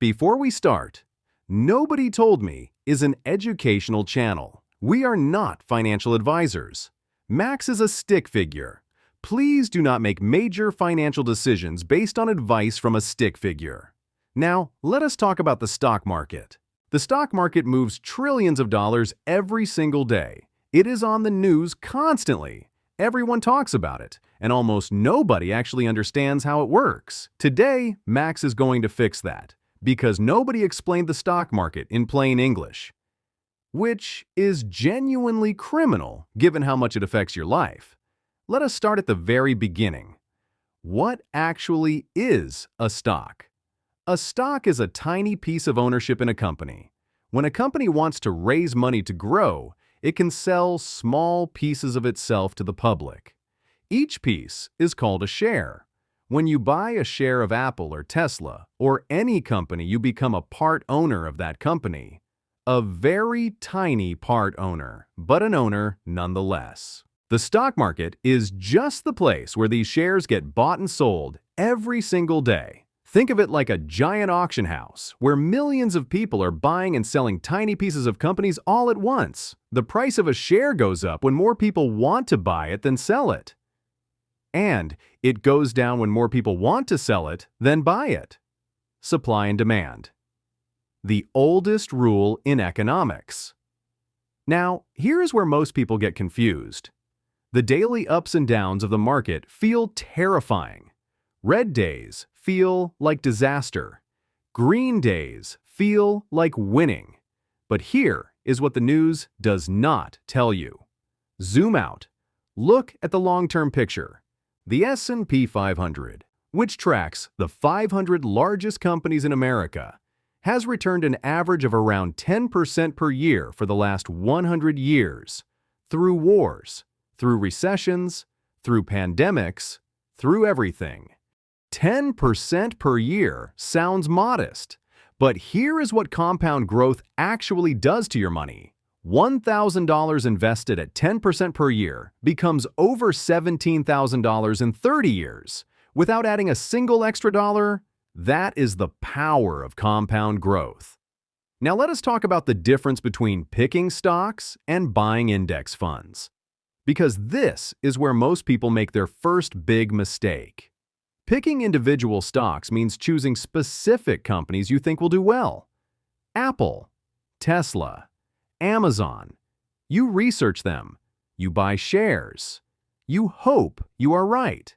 Before we start, Nobody Told Me is an educational channel. We are not financial advisors. Max is a stick figure. Please do not make major financial decisions based on advice from a stick figure. Now, let us talk about the stock market. The stock market moves trillions of dollars every single day. It is on the news constantly. Everyone talks about it, and almost nobody actually understands how it works. Today, Max is going to fix that, because nobody explained the stock market in plain English, which is genuinely criminal given how much it affects your life. Let us start at the very beginning. What actually is a stock? A stock is a tiny piece of ownership in a company. When a company wants to raise money to grow, it can sell small pieces of itself to the public. Each piece is called a share. When you buy a share of Apple or Tesla or any company, you become a part owner of that company. A very tiny part owner, but an owner nonetheless. The stock market is just the place where these shares get bought and sold every single day. Think of it like a giant auction house where millions of people are buying and selling tiny pieces of companies all at once. The price of a share goes up when more people want to buy it than sell it. And it goes down when more people want to sell it than buy it. Supply and demand. The oldest rule in economics. Now, here's where most people get confused. The daily ups and downs of the market feel terrifying. Red days feel like disaster. Green days feel like winning. But here is what the news does not tell you. Zoom out. Look at the long-term picture. The S&P 500, which tracks the 500 largest companies in America, has returned an average of around 10% per year for the last 100 years, through wars, through recessions, through pandemics, through everything. 10% per year sounds modest, but here is what compound growth actually does to your money. $1,000 invested at 10% per year becomes over $17,000 in 30 years. Without adding a single extra dollar, that is the power of compound growth. Now let us talk about the difference between picking stocks and buying index funds, because this is where most people make their first big mistake. Picking individual stocks means choosing specific companies you think will do well. Apple, Tesla, Amazon. You research them. You buy shares. You hope you are right.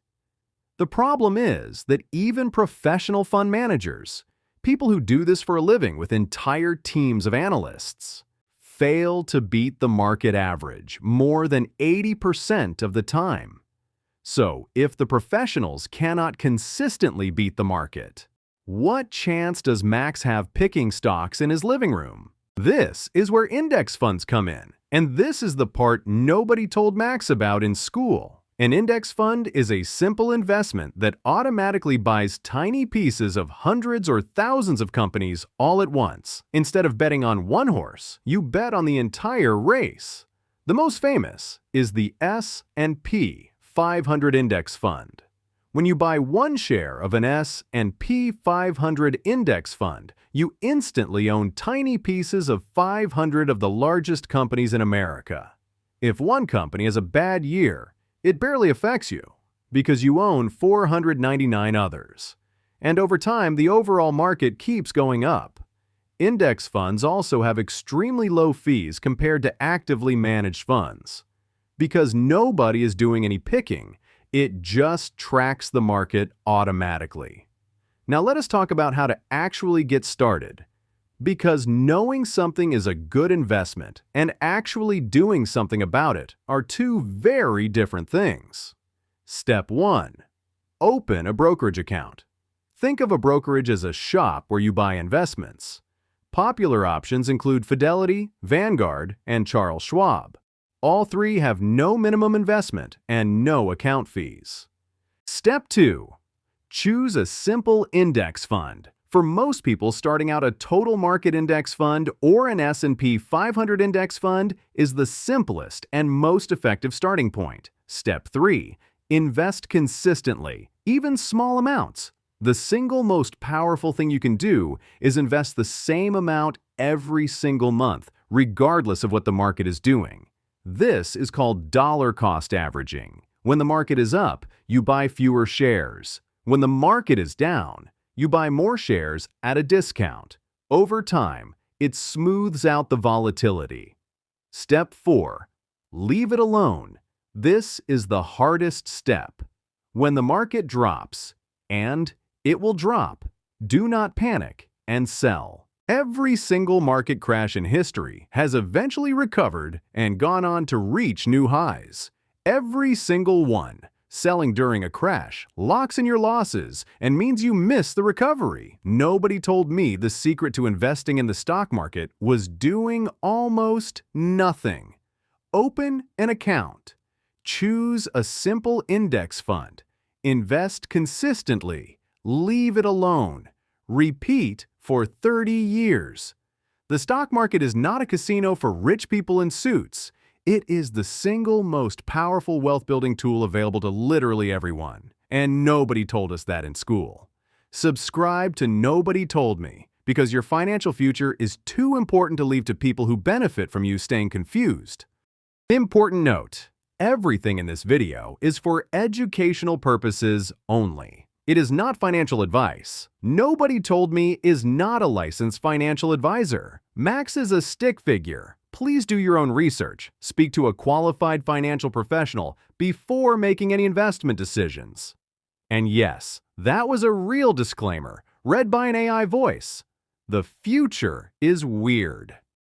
The problem is that even professional fund managers, people who do this for a living with entire teams of analysts, fail to beat the market average more than 80% of the time. So, if the professionals cannot consistently beat the market, what chance does Max have picking stocks in his living room? This is where index funds come in, and this is the part nobody told Max about in school. An index fund is a simple investment that automatically buys tiny pieces of hundreds or thousands of companies all at once. Instead of betting on one horse, you bet on the entire race. The most famous is the S&P 500 Index Fund. When you buy one share of an S&P 500 index fund, you instantly own tiny pieces of 500 of the largest companies in America. If one company has a bad year, it barely affects you because you own 499 others. And over time, the overall market keeps going up. Index funds also have extremely low fees compared to actively managed funds. Because nobody is doing any picking, it just tracks the market automatically. Now let us talk about how to actually get started. Because knowing something is a good investment and actually doing something about it are two very different things. Step 1. Open a brokerage account. Think of a brokerage as a shop where you buy investments. Popular options include Fidelity, Vanguard, and Charles Schwab. All three have no minimum investment and no account fees. Step 2. Choose a simple index fund. For most people, starting out a total market index fund or an S&P 500 index fund is the simplest and most effective starting point. Step 3. Invest consistently, even small amounts. The single most powerful thing you can do is invest the same amount every single month, regardless of what the market is doing. This is called dollar cost averaging. When the market is up, you buy fewer shares. When the market is down, you buy more shares at a discount. Over time, it smooths out the volatility. Step 4. Leave it alone. This is the hardest step. When the market drops, and it will drop, do not panic and sell. Every single market crash in history has eventually recovered and gone on to reach new highs. Every single one. Selling during a crash locks in your losses and means you miss the recovery. Nobody told me the secret to investing in the stock market was doing almost nothing. Open an account. Choose a simple index fund. Invest consistently. Leave it alone. Repeat for 30 years. The stock market is not a casino for rich people in suits. It is the single most powerful wealth-building tool available to literally everyone. And nobody told us that in school. Subscribe to Nobody Told Me, because your financial future is too important to leave to people who benefit from you staying confused. Important note: everything in this video is for educational purposes only. It is not financial advice. Nobody Told Me is not a licensed financial advisor. Max is a stick figure. Please do your own research. Speak to a qualified financial professional before making any investment decisions. And yes, that was a real disclaimer, read by an AI voice. The future is weird.